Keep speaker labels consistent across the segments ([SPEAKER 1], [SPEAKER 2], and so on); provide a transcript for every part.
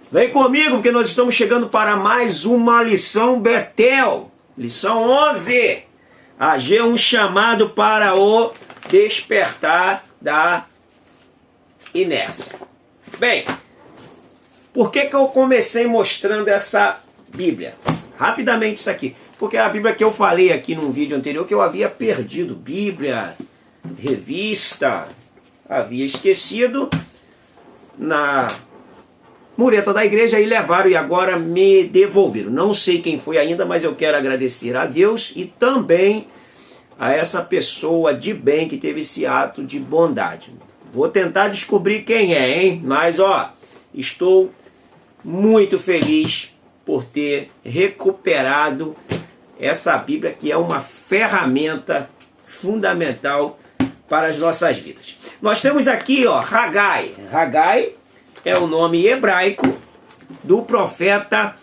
[SPEAKER 1] Vem comigo, porque nós estamos chegando para mais uma lição Betel. Lição 11. Ageu, um chamado para o despertar da inércia. Bem, por que eu comecei mostrando essa Bíblia? Rapidamente isso aqui. Porque a Bíblia que eu falei aqui num vídeo anterior que eu havia perdido. Bíblia, revista, havia esquecido na mureta da igreja e levaram e agora me devolveram. Não sei quem foi ainda, mas eu quero agradecer a Deus e também a essa pessoa de bem que teve esse ato de bondade. Vou tentar descobrir quem é, hein? Mas, estou muito feliz por ter recuperado essa Bíblia, que é uma ferramenta fundamental para as nossas vidas. Nós temos aqui, Hagai. Hagai é o nome hebraico do profeta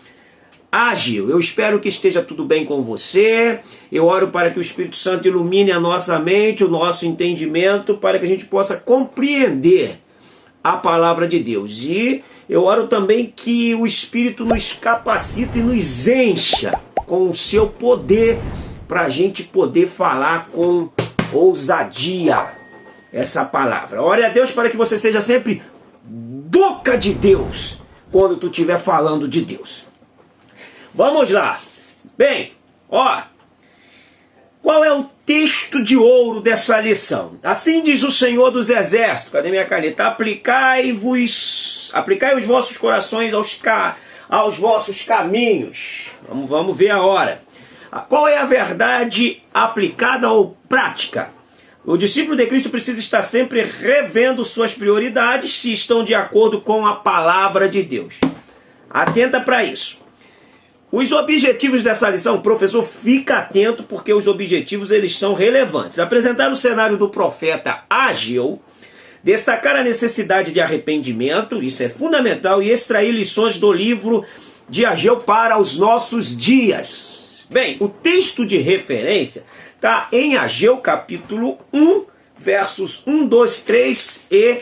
[SPEAKER 1] Ageu. Eu espero que esteja tudo bem com você. Eu oro para que o Espírito Santo ilumine a nossa mente, o nosso entendimento, para que a gente possa compreender a palavra de Deus. E eu oro também que o Espírito nos capacite e nos encha com o seu poder, para a gente poder falar com ousadia essa palavra. Ore a Deus para que você seja sempre boca de Deus quando tu estiver falando de Deus. Vamos lá. Bem, qual é o texto de ouro dessa lição? Assim diz o Senhor dos Exércitos. Cadê minha caneta? Aplicai os vossos corações aos vossos caminhos. Vamos ver a hora. Qual é a verdade aplicada ou prática? O discípulo de Cristo precisa estar sempre revendo suas prioridades se estão de acordo com a palavra de Deus. Atenta para isso. Os objetivos dessa lição, professor, fica atento porque os objetivos eles são relevantes. Apresentar o cenário do profeta Ageu, destacar a necessidade de arrependimento, isso é fundamental, e extrair lições do livro de Ageu para os nossos dias. Bem, o texto de referência está em Ageu capítulo 1, versos 1, 2, 3 e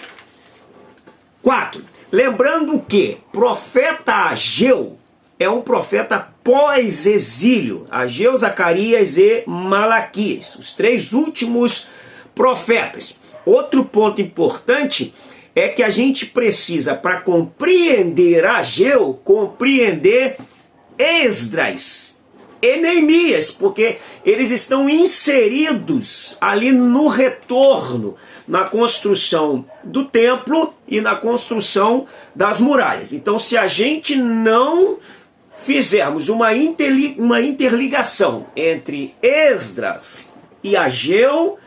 [SPEAKER 1] 4. Lembrando que profeta Ageu é um profeta pós-exílio. Ageu, Zacarias e Malaquias, os três últimos profetas. Outro ponto importante é que a gente precisa, para compreender Ageu, compreender Esdras e Neemias, porque eles estão inseridos ali no retorno, na construção do templo e na construção das muralhas. Então, se a gente não fizermos uma interligação entre Esdras e Ageu,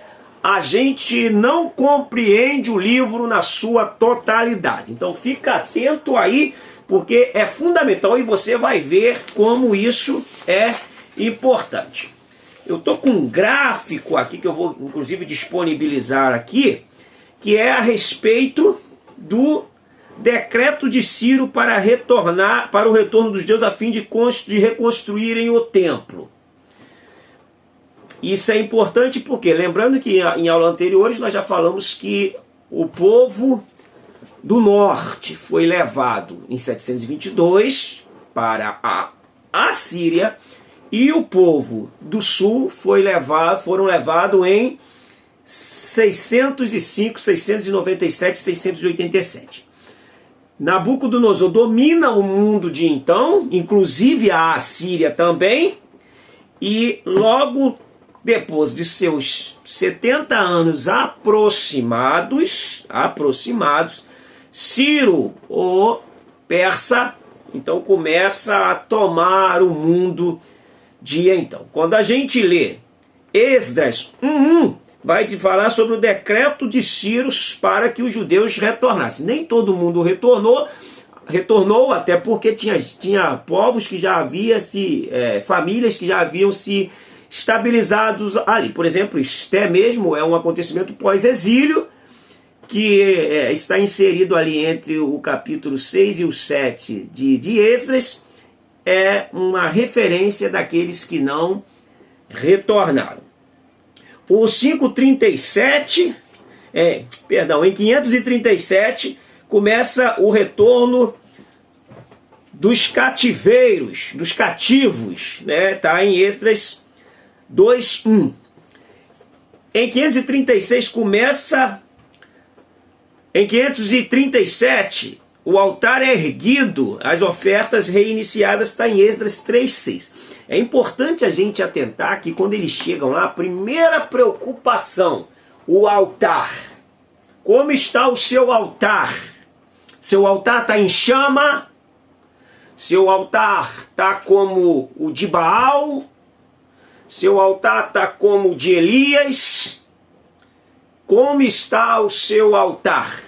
[SPEAKER 1] a gente não compreende o livro na sua totalidade. Então fica atento aí, porque é fundamental e você vai ver como isso é importante. Eu estou com um gráfico aqui que eu vou inclusive disponibilizar aqui, que é a respeito do decreto de Ciro para o retorno dos judeus a fim de reconstruírem o templo. Isso é importante porque, lembrando que em aulas anteriores nós já falamos que o povo do norte foi levado em 722 para a Assíria e o povo do sul foram levados em 605, 697, 687. Nabucodonosor domina o mundo de então, inclusive a Assíria também, e logo depois de seus 70 anos aproximados, Ciro, o persa, então começa a tomar o mundo de então. Quando a gente lê Esdras 1:1, vai te falar sobre o decreto de Ciro para que os judeus retornassem. Nem todo mundo retornou até porque tinha povos que já haviam famílias que já haviam se estabilizados ali. Por exemplo, Esté mesmo é um acontecimento pós-exílio que está inserido ali entre o capítulo 6 e o 7 de Esdras. É uma referência daqueles que não retornaram. O 537, em 537, começa o retorno dos cativeiros, dos cativos, né? Tá em Esdras 2:1. Em 536 começa, em 537 o altar é erguido, as ofertas reiniciadas, está em Esdras 3:6. É importante a gente atentar que quando eles chegam lá, a primeira preocupação, o altar. Como está o seu altar? Seu altar está em chama? Seu altar está como o de Baal? Seu altar está como o de Elias? Como está o seu altar?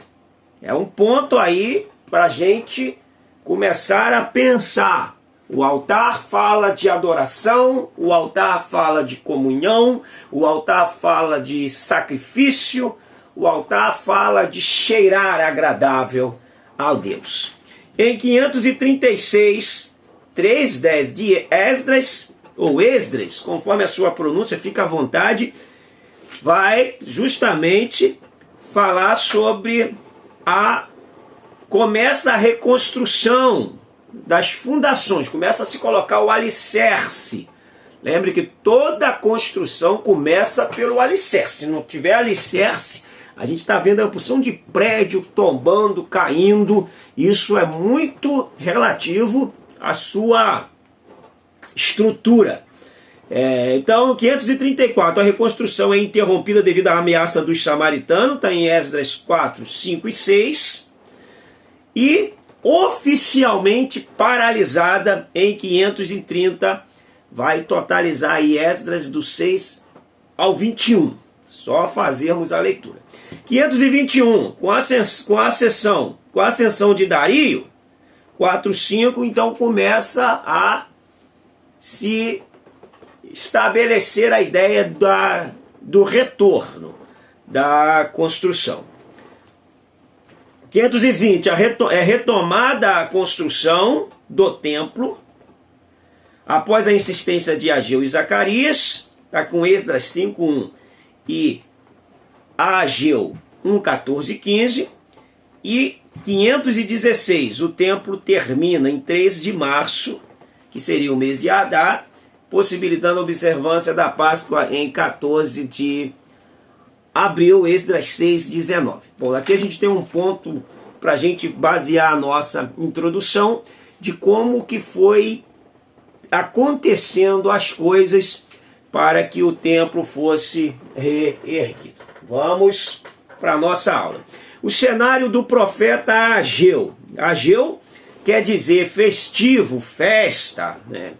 [SPEAKER 1] É um ponto aí para a gente começar a pensar. O altar fala de adoração, o altar fala de comunhão, o altar fala de sacrifício, o altar fala de cheirar agradável a Deus. Em 536, 3:10 de Esdras, ou Esdras, conforme a sua pronúncia, fica à vontade, vai justamente falar sobre começa a reconstrução das fundações, começa a se colocar o alicerce. Lembre que toda construção começa pelo alicerce. Se não tiver alicerce, a gente está vendo a porção de prédio tombando, caindo. Isso é muito relativo à sua estrutura. Então, 534, a reconstrução é interrompida devido à ameaça dos samaritanos, está em Esdras 4, 5 e 6. E oficialmente paralisada em 530, vai totalizar aí Esdras do 6 ao 21. Só fazermos a leitura. 521, com a ascensão de Dario, 4:5, então começa a se estabelecer a ideia do retorno da construção. 520, é retomada a construção do templo, após a insistência de Ageu e Zacarias, está com Esdras 5:1 e Ageu 1:14 e 15, e 516, o templo termina em 3 de março, que seria o mês de Adar, possibilitando a observância da Páscoa em 14 de abril, Esdras 6:19. Bom, aqui a gente tem um ponto para a gente basear a nossa introdução de como que foi acontecendo as coisas para que o templo fosse reerguido. Vamos para a nossa aula. O cenário do profeta Ageu. Ageu quer dizer festivo, festa, né?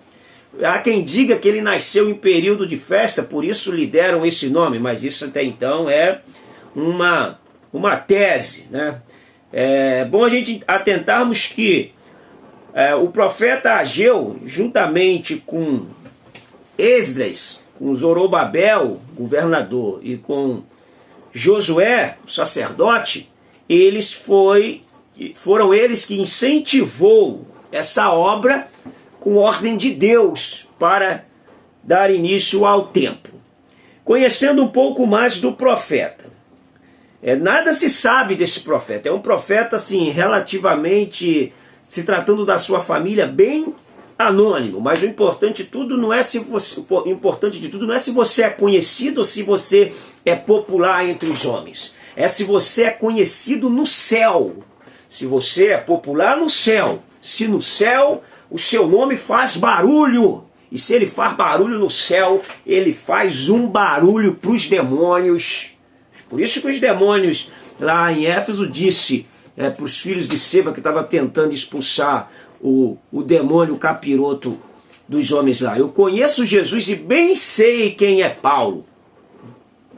[SPEAKER 1] Há quem diga que ele nasceu em período de festa, por isso lhe deram esse nome, mas isso até então é uma tese, né? É bom a gente atentarmos que o profeta Ageu, juntamente com Esdras, com Zorobabel, governador, e com Josué, o sacerdote, foram eles que incentivou essa obra com ordem de Deus para dar início ao templo. Conhecendo um pouco mais do profeta. Nada se sabe desse profeta. É um profeta, assim, relativamente, se tratando da sua família, bem anônimo. Mas o importante de tudo não é se você é conhecido ou se você é popular entre os homens. É se você é conhecido no céu. Se você é popular no céu. Se no céu o seu nome faz barulho. E se ele faz barulho no céu, ele faz um barulho para os demônios. Por isso que os demônios, lá em Éfeso, disse para os filhos de Seva, que estava tentando expulsar o demônio capiroto dos homens lá: eu conheço Jesus e bem sei quem é Paulo.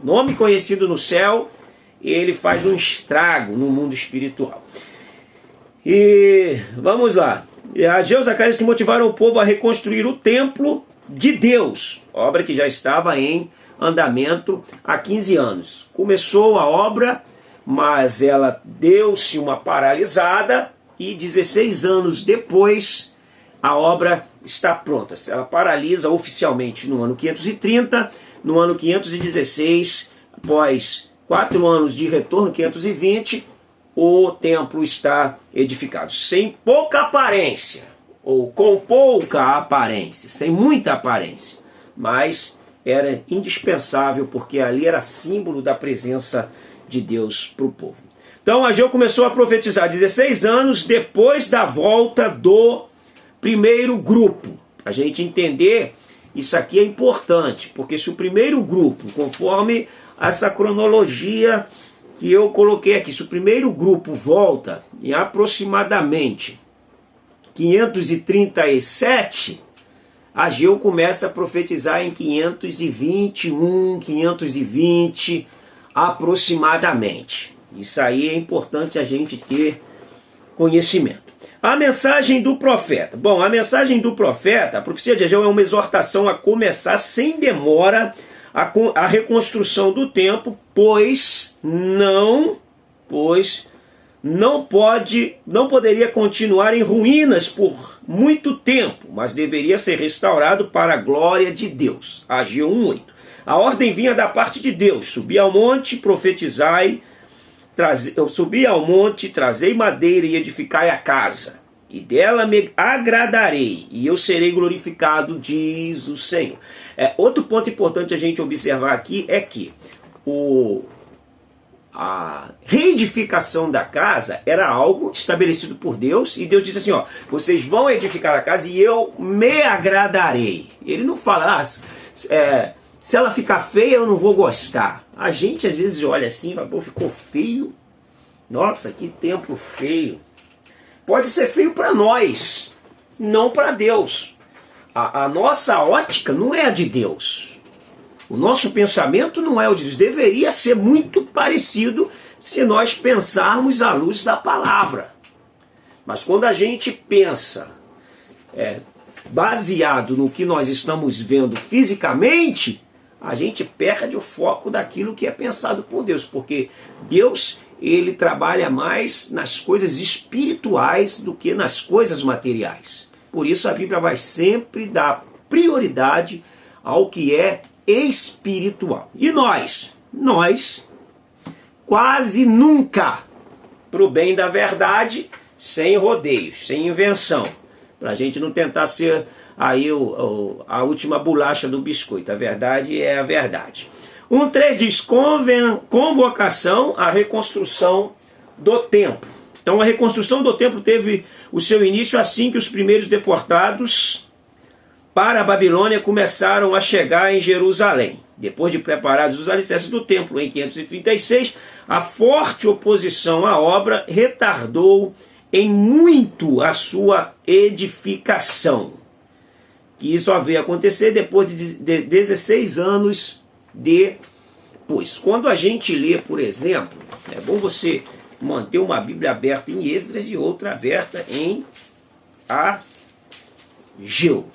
[SPEAKER 1] Nome conhecido no céu, ele faz um estrago no mundo espiritual. E vamos lá. Ageu e Zacarias que motivaram o povo a reconstruir o templo de Deus, obra que já estava em andamento há 15 anos. Começou a obra, mas ela deu-se uma paralisada e 16 anos depois a obra está pronta. Ela paralisa oficialmente no ano 530, no ano 516, após 4 anos de retorno, 520, o templo está edificado. Sem pouca aparência, ou com pouca aparência, sem muita aparência, mas era indispensável porque ali era símbolo da presença de Deus para o povo. Então Ageu começou a profetizar 16 anos depois da volta do primeiro grupo. A gente entender isso aqui é importante, porque se o primeiro grupo, conforme essa cronologia que eu coloquei aqui, se o primeiro grupo volta em aproximadamente 537, Ageu começa a profetizar em 521, 520 aproximadamente. Isso aí é importante a gente ter conhecimento. A mensagem do profeta. Bom, a mensagem do profeta, a profecia de Ageu é uma exortação a começar sem demora a reconstrução do templo, pois não poderia continuar em ruínas por muito tempo, mas deveria ser restaurado para a glória de Deus. Ageu 1:8. A ordem vinha da parte de Deus: subi ao monte, profetizai, subi ao monte, trazei madeira e edificai a casa, e dela me agradarei, e eu serei glorificado, diz o Senhor. Outro ponto importante a gente observar aqui é que a reedificação da casa era algo estabelecido por Deus, e Deus disse assim, ó, vocês vão edificar a casa e eu me agradarei. Ele não fala, se ela ficar feia eu não vou gostar. A gente às vezes olha assim e fala, pô, ficou feio, nossa, que templo feio. Pode ser feio para nós, não para Deus. A nossa ótica não é a de Deus. O nosso pensamento não é o de Deus. Deveria ser muito parecido se nós pensarmos à luz da palavra. Mas quando a gente pensa baseado no que nós estamos vendo fisicamente, a gente perde o foco daquilo que é pensado por Deus. Porque Deus, ele trabalha mais nas coisas espirituais do que nas coisas materiais. Por isso a Bíblia vai sempre dar prioridade ao que é espiritual. E nós quase nunca, para o bem da verdade, sem rodeios, sem invenção, para a gente não tentar ser aí a última bolacha do biscoito. A verdade é a verdade. 1:3 diz, convocação à reconstrução do templo. Então a reconstrução do templo teve o seu início assim que os primeiros deportados para a Babilônia começaram a chegar em Jerusalém. Depois de preparados os alicerces do templo em 536, a forte oposição à obra retardou em muito a sua edificação, que só veio acontecer depois de 16 anos depois. Quando a gente lê, por exemplo, é bom você manter uma Bíblia aberta em Esdras e outra aberta em Ageu.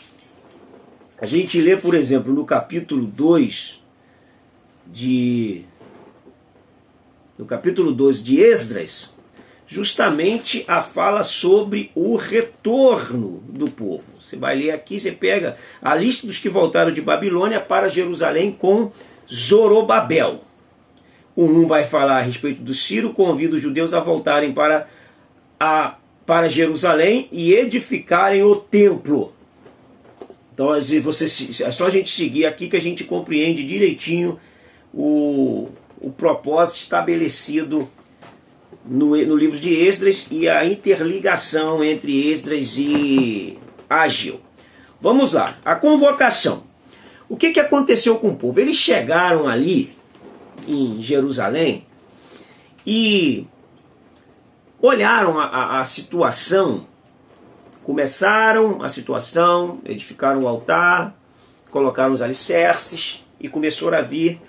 [SPEAKER 1] A gente lê, por exemplo, no capítulo 2 de Esdras, justamente a fala sobre o retorno do povo. Você vai ler aqui, você pega a lista dos que voltaram de Babilônia para Jerusalém com Zorobabel. O 1 vai falar a respeito do Ciro, convida os judeus a voltarem para Jerusalém e edificarem o templo. Então é só a gente seguir aqui que a gente compreende direitinho o propósito estabelecido no livro de Esdras e a interligação entre Esdras e Ageu. Vamos lá, a convocação. O que aconteceu com o povo? Eles chegaram ali em Jerusalém e olharam a situação, começaram a situação, edificaram o altar, colocaram os alicerces e começou a vir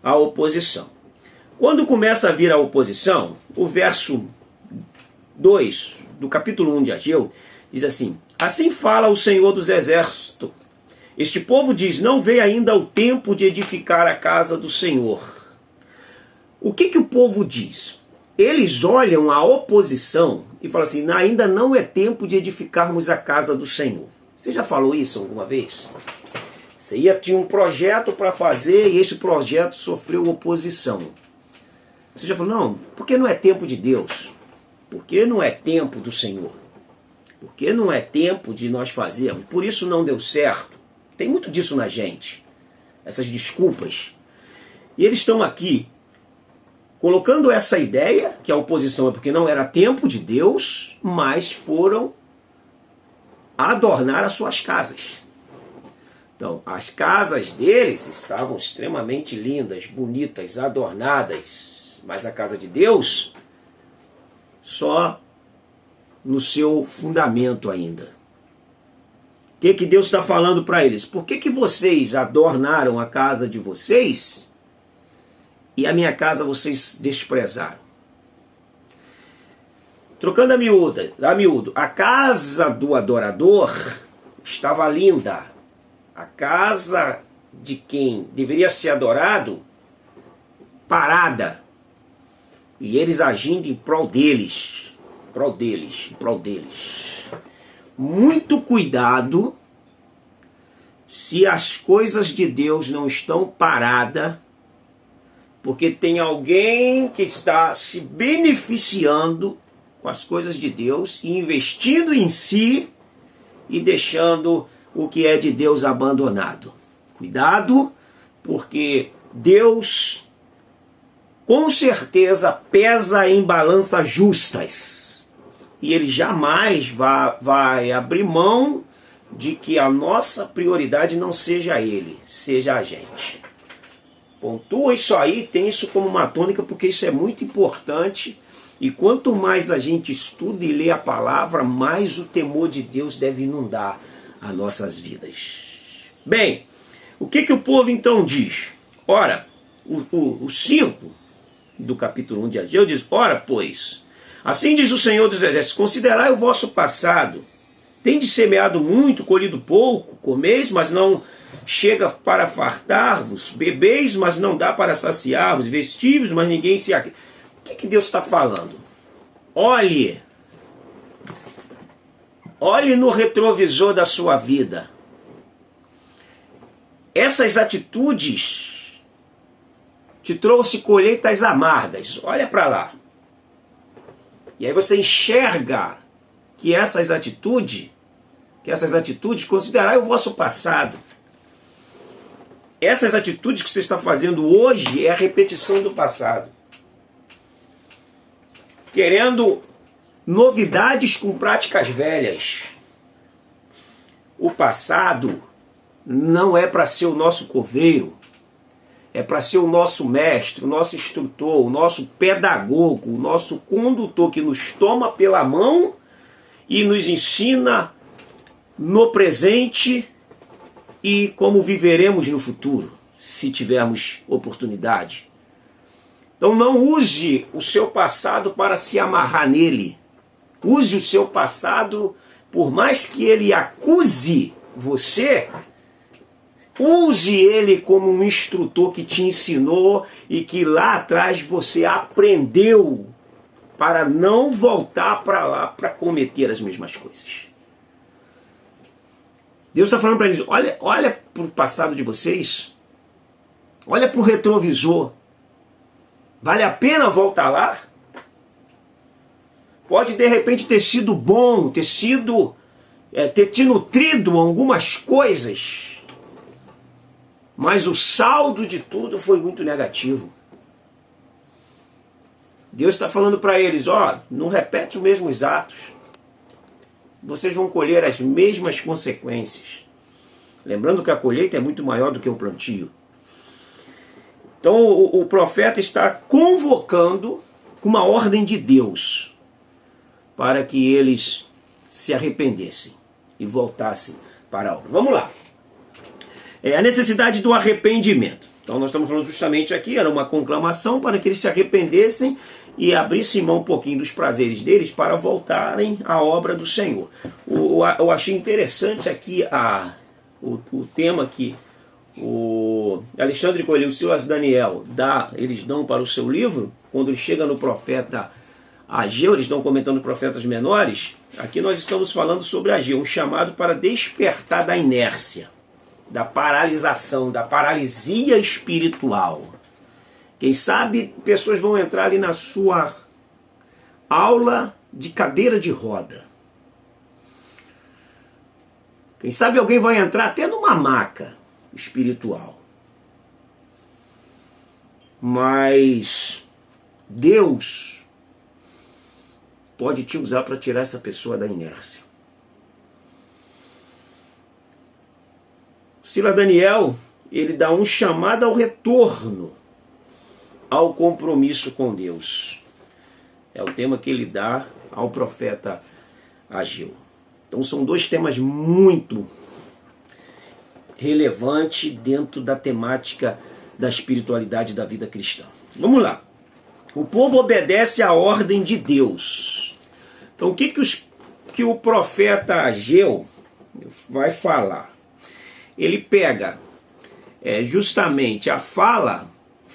[SPEAKER 1] a oposição. Quando começa a vir a oposição, o verso 2 do capítulo 1 de Ageu diz assim, assim fala o Senhor dos Exércitos, este povo diz, não veio ainda o tempo de edificar a casa do Senhor. O que o povo diz? Eles olham a oposição e falam assim, ainda não é tempo de edificarmos a casa do Senhor. Você já falou isso alguma vez? Você tinha um projeto para fazer e esse projeto sofreu oposição. Você já falou, não, porque não é tempo de Deus? Porque não é tempo do Senhor? porque não é tempo de nós fazermos, por isso não deu certo. Tem muito disso na gente, essas desculpas. E eles estão aqui colocando essa ideia, que a oposição é porque não era tempo de Deus, mas foram adornar as suas casas. Então, as casas deles estavam extremamente lindas, bonitas, adornadas, mas a casa de Deus só no seu fundamento ainda. O que Deus está falando para eles? Por que vocês adornaram a casa de vocês e a minha casa vocês desprezaram? Trocando a miúdo, a casa do adorador estava linda. A casa de quem deveria ser adorado, parada. E eles agindo em prol deles. Muito cuidado se as coisas de Deus não estão paradas, porque tem alguém que está se beneficiando com as coisas de Deus e investindo em si e deixando o que é de Deus abandonado. Cuidado, porque Deus com certeza pesa em balanças justas. E Ele jamais vai abrir mão de que a nossa prioridade não seja Ele, seja a gente. Pontua isso aí, tem isso como uma tônica, porque isso é muito importante. E quanto mais a gente estuda e lê a palavra, mais o temor de Deus deve inundar as nossas vidas. Bem, o que o povo então diz? Ora, o 5 do capítulo 1 de Ageu diz: ora, pois, assim diz o Senhor dos Exércitos, considerai o vosso passado. Tendes semeado muito, colhido pouco, comeis, mas não chega para fartar-vos, bebeis, mas não dá para saciar-vos, vestíveis, mas ninguém se... O que Deus está falando? Olhe no retrovisor da sua vida. Essas atitudes te trouxe colheitas amargas. Olha para lá. E aí você enxerga que essas atitudes, considerai o vosso passado. Essas atitudes que você está fazendo hoje é a repetição do passado. Querendo novidades com práticas velhas. O passado não é para ser o nosso coveiro, é para ser o nosso mestre, o nosso instrutor, o nosso pedagogo, o nosso condutor que nos toma pela mão e nos ensina no presente e como viveremos no futuro, se tivermos oportunidade. Então não use o seu passado para se amarrar nele. Use o seu passado, por mais que ele acuse você, use ele como um instrutor que te ensinou e que lá atrás você aprendeu para não voltar para lá para cometer as mesmas coisas. Deus está falando para eles: olha para o passado de vocês, olha para o retrovisor. Vale a pena voltar lá? Pode de repente ter sido bom, ter te nutrido algumas coisas, mas o saldo de tudo foi muito negativo. Deus está falando para eles: não repete os mesmos atos. Vocês vão colher as mesmas consequências. Lembrando que a colheita é muito maior do que o plantio. Então o profeta está convocando uma ordem de Deus para que eles se arrependessem e voltassem para a obra. Vamos lá. A necessidade do arrependimento. Então nós estamos falando justamente aqui, era uma conclamação para que eles se arrependessem e abrissem mão um pouquinho dos prazeres deles para voltarem à obra do Senhor. Eu achei interessante aqui o tema que o Alexandre Coelho e o Silas Daniel eles dão para o seu livro, quando ele chega no profeta Ageu, eles estão comentando profetas menores. Aqui nós estamos falando sobre Ageu, um chamado para despertar da inércia, da paralisação, da paralisia espiritual. Quem sabe pessoas vão entrar ali na sua aula de cadeira de roda. Quem sabe alguém vai entrar até numa maca espiritual. Mas Deus pode te usar para tirar essa pessoa da inércia. Silas Daniel, ele dá um chamado ao retorno, ao compromisso com Deus. É o tema que ele dá ao profeta Ageu. Então são dois temas muito relevantes dentro da temática da espiritualidade da vida cristã. Vamos lá. O povo obedece à ordem de Deus. Então o que o profeta Ageu vai falar? Ele pega justamente a fala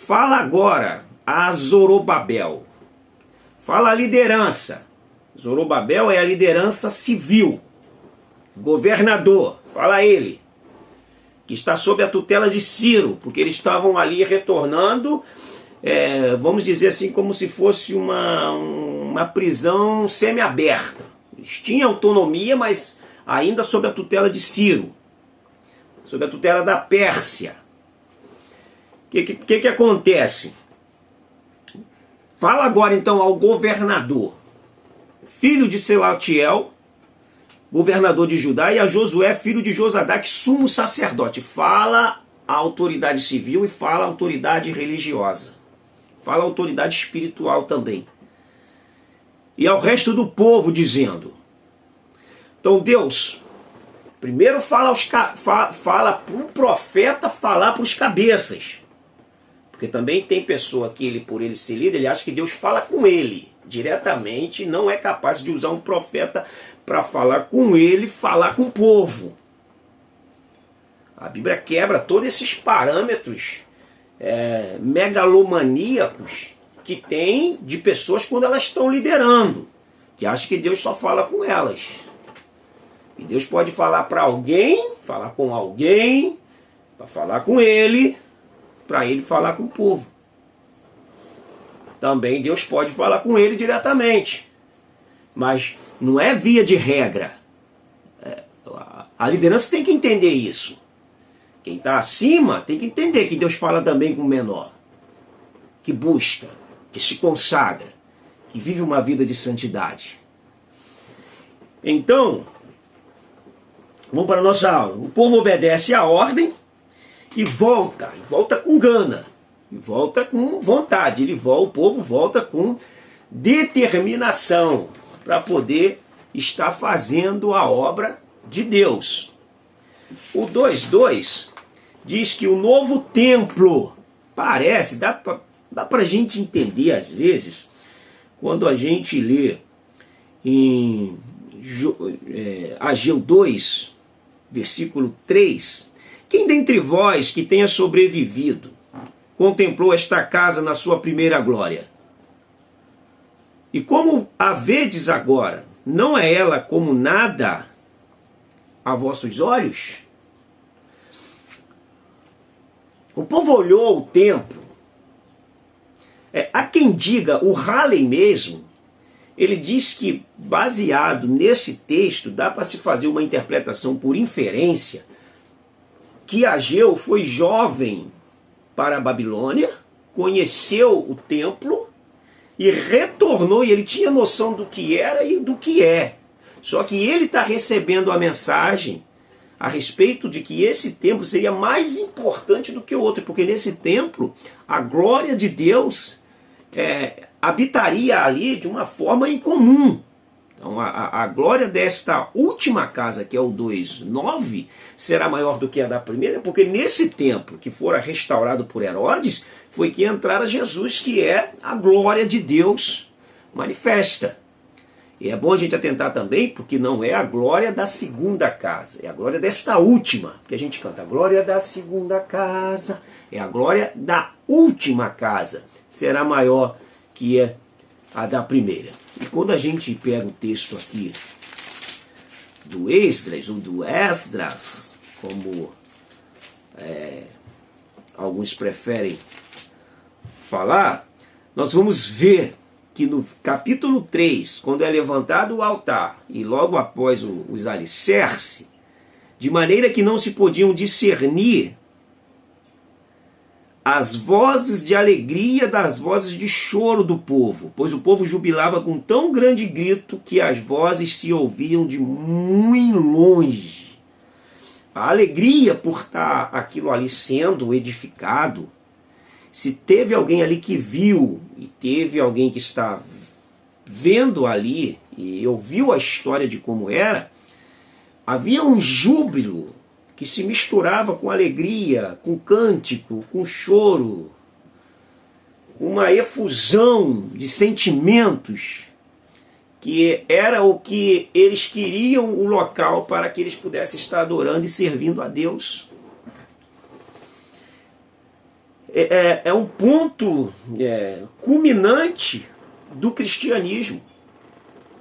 [SPEAKER 1] agora a Zorobabel. Fala a liderança. Zorobabel é a liderança civil. Governador, fala ele, que está sob a tutela de Ciro, porque eles estavam ali retornando, vamos dizer assim, como se fosse uma prisão semi-aberta. Eles tinham autonomia, mas ainda sob a tutela de Ciro, sob a tutela da Pérsia. O que acontece? Fala agora então ao governador, filho de Selatiel, governador de Judá, e a Josué, filho de Josadaque, sumo sacerdote. Fala a autoridade civil e fala a autoridade religiosa. Fala a autoridade espiritual também. E ao resto do povo dizendo. Então Deus primeiro fala para o profeta falar para os cabeças. Porque também tem pessoa que por ele ser líder, ele acha que Deus fala com ele diretamente, não é capaz de usar um profeta para falar com ele, falar com o povo. A Bíblia quebra todos esses parâmetros megalomaníacos que tem de pessoas quando elas estão liderando, que acham que Deus só fala com elas. E Deus pode falar para alguém, falar com alguém, para falar com ele, para ele falar com o povo. Também Deus pode falar com ele diretamente. Mas não é via de regra. A liderança tem que entender isso. Quem está acima tem que entender que Deus fala também com o menor. Que busca, que se consagra, que vive uma vida de santidade. Então, vamos para a nossa aula. O povo obedece à ordem e volta com gana, e volta com vontade. O povo volta com determinação para poder estar fazendo a obra de Deus. O 2:2 diz que o novo templo parece, dá para a gente entender às vezes, quando a gente lê em Ageu 2, versículo 3, quem dentre vós que tenha sobrevivido contemplou esta casa na sua primeira glória? E como a vedes agora, não é ela como nada a vossos olhos? O povo olhou o templo. Há quem diga, o Halley mesmo, ele diz que baseado nesse texto, dá para se fazer uma interpretação por inferência, que Ageu foi jovem para a Babilônia, conheceu o templo e retornou, e ele tinha noção do que era e do que é. Só que ele está recebendo a mensagem a respeito de que esse templo seria mais importante do que o outro, porque nesse templo a glória de Deus habitaria ali de uma forma incomum. Então a glória desta última casa, que é o 2:9, será maior do que a da primeira, porque nesse templo que fora restaurado por Herodes, foi que entrara Jesus, que é a glória de Deus manifesta. E é bom a gente atentar também, porque não é a glória da segunda casa, é a glória desta última, que a gente canta, a glória da segunda casa, é a glória da última casa, será maior que a da primeira. E quando a gente pega o texto aqui do Esdras, ou do Esdras, como alguns preferem falar, nós vamos ver que no capítulo 3, quando é levantado o altar, e logo após os alicerces, de maneira que não se podiam discernir as vozes de alegria das vozes de choro do povo, pois o povo jubilava com tão grande grito que as vozes se ouviam de muito longe. A alegria por estar aquilo ali sendo edificado, se teve alguém ali que viu, e teve alguém que está vendo ali, e ouviu a história de como era, havia um júbilo que se misturava com alegria, com cântico, com choro, uma efusão de sentimentos, que era o que eles queriam o local para que eles pudessem estar adorando e servindo a Deus. É um ponto culminante do cristianismo,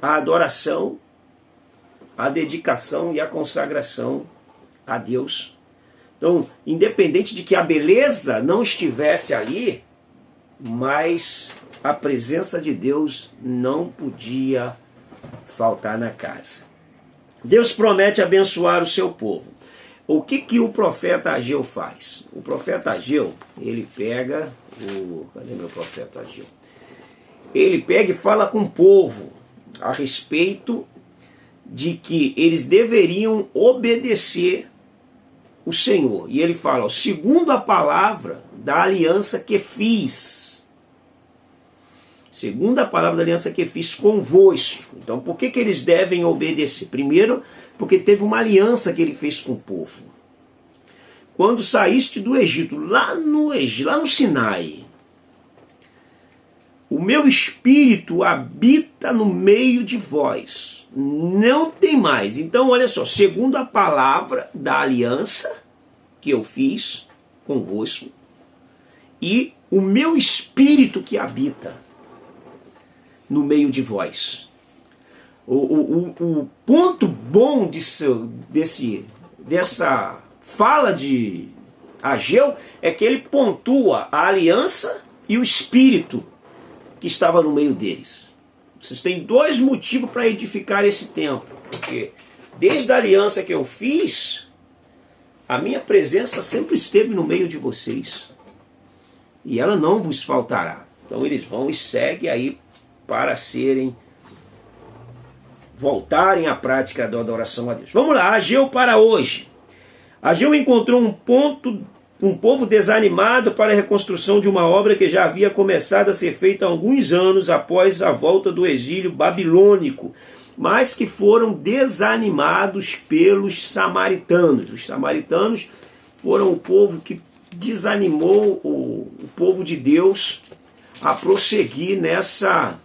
[SPEAKER 1] a adoração, a dedicação e a consagração a Deus. Então, independente de que a beleza não estivesse ali, mas a presença de Deus não podia faltar na casa. Deus promete abençoar o seu povo. O que o profeta Ageu faz? O profeta Ageu, ele pega cadê meu profeta Ageu? Ele pega e fala com o povo a respeito de que eles deveriam obedecer o Senhor. E ele fala, segundo a palavra da aliança que fiz. Segundo a palavra da aliança que fiz convosco. Então, por que eles devem obedecer? Primeiro, porque teve uma aliança que ele fez com o povo. Quando saíste do Egito, lá no Sinai, o meu espírito habita no meio de vós. Não tem mais. Então, olha só, segundo a palavra da aliança que eu fiz convosco, e o meu espírito que habita no meio de vós. O ponto bom dessa fala de Ageu é que ele pontua a aliança e o espírito que estava no meio deles. Vocês têm dois motivos para edificar esse templo. Porque desde a aliança que eu fiz, a minha presença sempre esteve no meio de vocês. E ela não vos faltará. Então eles vão e seguem aí para voltarem à prática da adoração a Deus. Vamos lá, Ageu para hoje. Ageu encontrou um povo desanimado para a reconstrução de uma obra que já havia começado a ser feita há alguns anos após a volta do exílio babilônico, mas que foram desanimados pelos samaritanos. Os samaritanos foram o povo que desanimou o povo de Deus a prosseguir nessa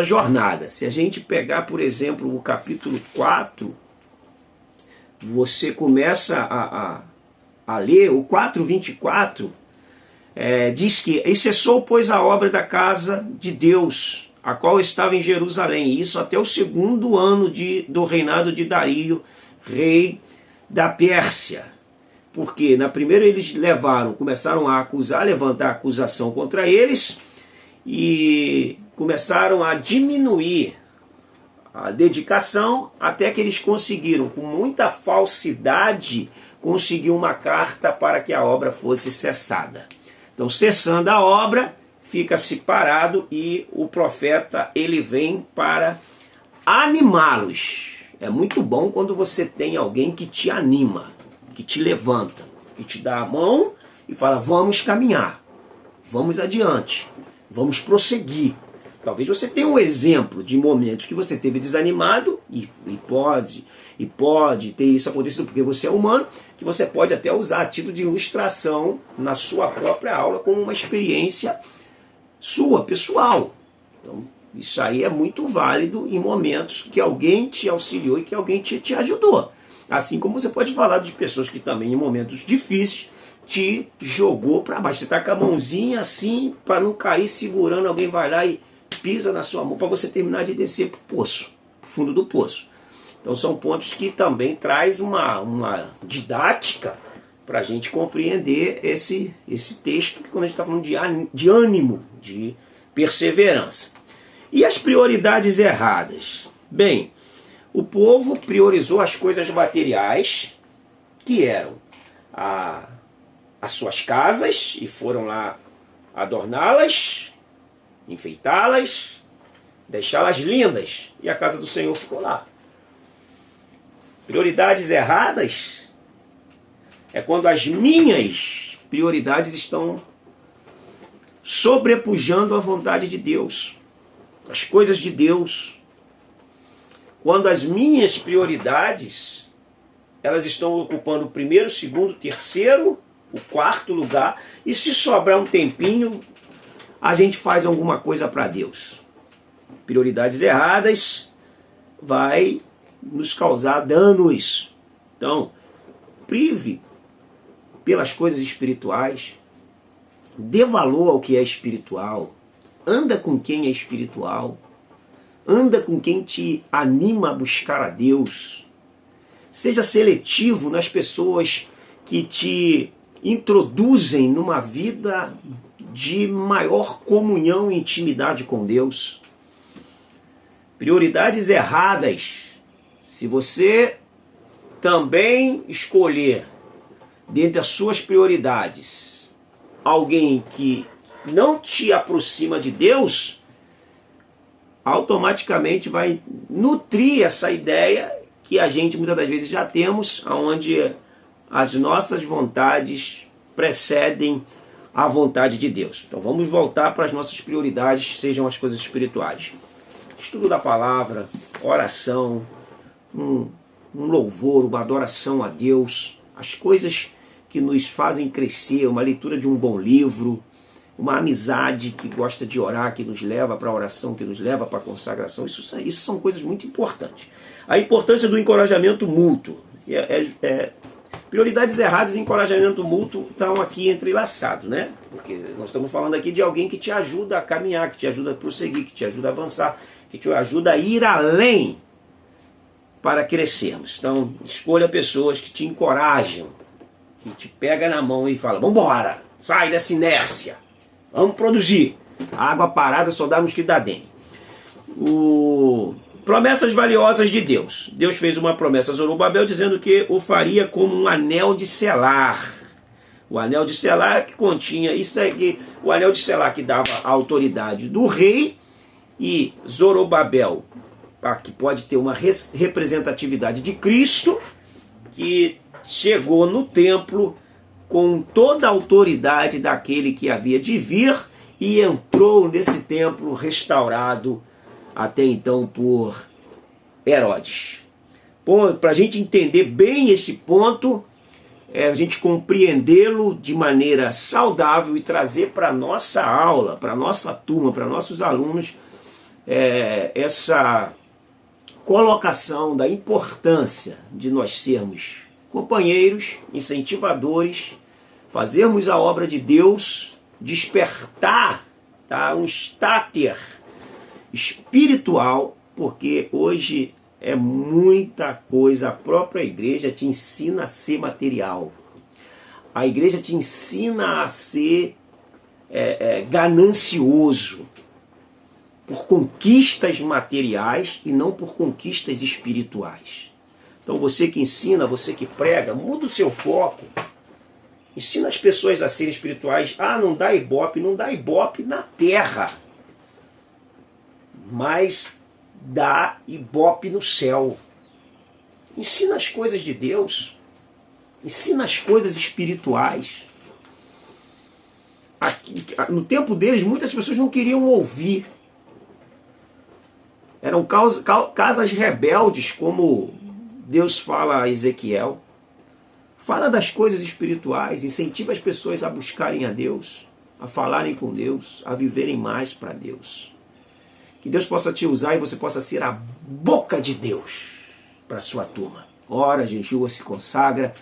[SPEAKER 1] jornada. Se a gente pegar, por exemplo, o capítulo 4, você começa a ler o 4:24, diz que e cessou, pois, a obra da casa de Deus, a qual estava em Jerusalém, isso até o segundo ano do reinado de Dario, rei da Pérsia. Porque na primeira eles começaram a levantar acusação contra eles, e começaram a diminuir a dedicação, até que eles conseguiram, com muita falsidade, conseguir uma carta para que a obra fosse cessada. Então, cessando a obra, fica-se parado, e o profeta ele vem para animá-los. É muito bom quando você tem alguém que te anima, que te levanta, que te dá a mão e fala, vamos caminhar, vamos adiante, vamos prosseguir. Talvez você tenha um exemplo de momentos que você teve desanimado, e pode ter isso acontecido porque você é humano, que você pode até usar a título de ilustração na sua própria aula como uma experiência sua, pessoal. Então, isso aí é muito válido em momentos que alguém te auxiliou e que alguém te ajudou. Assim como você pode falar de pessoas que também em momentos difíceis te jogou para baixo. Você está com a mãozinha assim, para não cair, segurando, alguém vai lá e pisa na sua mão para você terminar de descer para o poço, para o fundo do poço. Então são pontos que também traz uma didática para a gente compreender esse texto, que quando a gente está falando de ânimo, de perseverança. E as prioridades erradas? Bem, O povo priorizou as coisas materiais, que eram as suas casas, e foram lá adorná-las, enfeitá-las, deixá-las lindas, e a casa do Senhor ficou lá. Prioridades erradas é quando as minhas prioridades estão sobrepujando a vontade de Deus, as coisas de Deus. Quando as minhas prioridades, elas estão ocupando o primeiro, segundo, terceiro, o quarto lugar, e se sobrar um tempinho, a gente faz alguma coisa para Deus. Prioridades erradas vai nos causar danos. Então, prive pelas coisas espirituais, dê valor ao que é espiritual, anda com quem é espiritual, anda com quem te anima a buscar a Deus. Seja seletivo nas pessoas que te introduzem numa vida de maior comunhão e intimidade com Deus. Prioridades erradas. Se você também escolher, dentre as suas prioridades, alguém que não te aproxima de Deus, automaticamente vai nutrir essa ideia que a gente muitas das vezes já temos, onde as nossas vontades precedem a vontade de Deus. Então vamos voltar para as nossas prioridades, sejam as coisas espirituais. Estudo da palavra, oração, um louvor, uma adoração a Deus, as coisas que nos fazem crescer, uma leitura de um bom livro, uma amizade que gosta de orar, que nos leva para a oração, que nos leva para a consagração. Isso são coisas muito importantes. A importância do encorajamento mútuo. Prioridades erradas e encorajamento mútuo estão aqui entrelaçados, né? Porque nós estamos falando aqui de alguém que te ajuda a caminhar, que te ajuda a prosseguir, que te ajuda a avançar, que te ajuda a ir além para crescermos. Então, escolha pessoas que te encorajam, que te pega na mão e fala: vamos embora, sai dessa inércia, vamos produzir. A água parada só dá mosquito da dengue. Promessas valiosas de Deus. Deus fez uma promessa a Zorobabel dizendo que o faria como um anel de selar. O anel de selar que continha isso aqui, o anel de selar que dava a autoridade do rei, e Zorobabel, que pode ter uma representatividade de Cristo, que chegou no templo com toda a autoridade daquele que havia de vir e entrou nesse templo restaurado até então por Herodes. Para a gente entender bem esse ponto, a gente compreendê-lo de maneira saudável e trazer para a nossa aula, para a nossa turma, para nossos alunos, essa colocação da importância de nós sermos companheiros, incentivadores, fazermos a obra de Deus, despertar, um estáter espiritual, porque hoje é muita coisa. A própria igreja te ensina a ser material. A igreja te ensina a ser ganancioso por conquistas materiais e não por conquistas espirituais. Então você que ensina, você que prega, muda o seu foco. Ensina as pessoas a serem espirituais. Não dá ibope. Não dá ibope na terra, mas dá ibope no céu. Ensina as coisas de Deus. Ensina as coisas espirituais. No tempo deles, muitas pessoas não queriam ouvir. Eram casas rebeldes, como Deus fala a Ezequiel. Fala das coisas espirituais, incentiva as pessoas a buscarem a Deus, a falarem com Deus, a viverem mais para Deus. Que Deus possa te usar e você possa ser a boca de Deus para a sua turma. Ora, jejua, se consagra,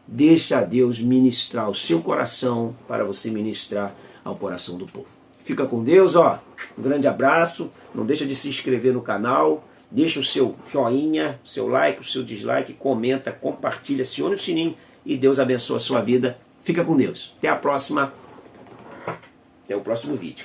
[SPEAKER 1] deixa a Deus ministrar o seu coração para você ministrar ao coração do povo. Fica com Deus, um grande abraço, não deixa de se inscrever no canal, deixa o seu joinha, o seu like, o seu dislike, comenta, compartilha, acione o sininho e Deus abençoe a sua vida. Fica com Deus. Até a próxima. Até o próximo vídeo.